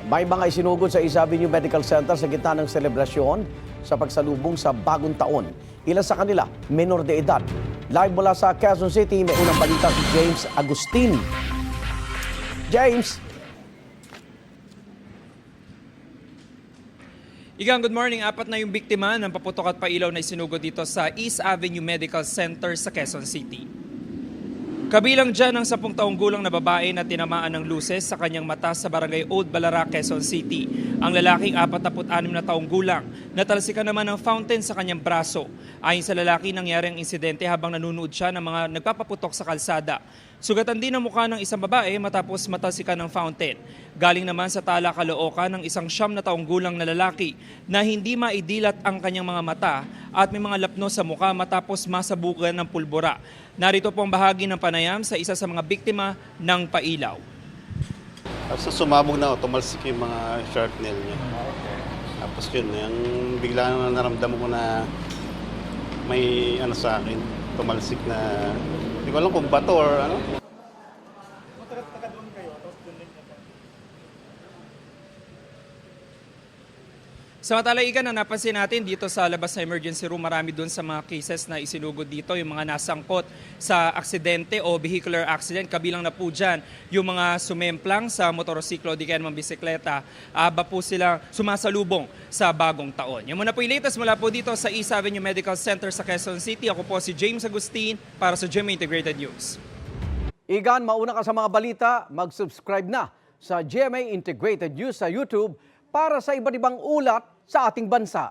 May mga isinugod sa East Avenue Medical Center sa gitna ng selebrasyon sa pagsalubong sa bagong taon. Ilan sa kanila, menor de edad. Live mula sa Quezon City, may unang balita si James Agustin. James! Igang, good morning. Apat na yung biktima ng paputok at pailaw na isinugod dito sa East Avenue Medical Center sa Quezon City. Kabilang dyan ang 10 taong gulang na babae na tinamaan ng luces sa kanyang mata sa barangay Old Balara, Quezon City. Ang lalaking 46 na taong gulang natalsikan naman ng fountain sa kanyang braso. Ayon sa lalaki, nangyari ang insidente habang nanunood siya ng mga nagpapaputok sa kalsada. Sugatan din ang mukha ng isang babae matapos matalsikan ng fountain. Galing naman sa tala Caloocan ng isang 9 na taong gulang na lalaki na hindi maidilat ang kanyang mga mata at may mga lapno sa mukha matapos masabugan ng pulbura. Narito po ang bahagi ng panayam sa isa sa mga biktima ng pailaw. So sumabog na, tumalsik yung mga sharpnail niya. Tapos yun, yung bigla na naramdaman ko na may ano sa akin, tumalsik na, hindi ko alam kung bato or ano. Samantala, Igan, na napansin natin dito sa labas sa emergency room, marami doon sa mga cases na isinugod dito, yung mga nasangkot sa aksidente o vehicular accident. Kabilang na po dyan yung mga sumemplang sa motorsiklo di kaya naman bisikleta. Aba po sila sumasalubong sa bagong taon. Yan muna po yung latest mula po dito sa East Avenue Medical Center sa Quezon City. Ako po si James Agustin para sa GMA Integrated News. Igan, mauna ka sa mga balita, mag-subscribe na sa GMA Integrated News sa YouTube para sa iba't ibang ulat sa ating bansa.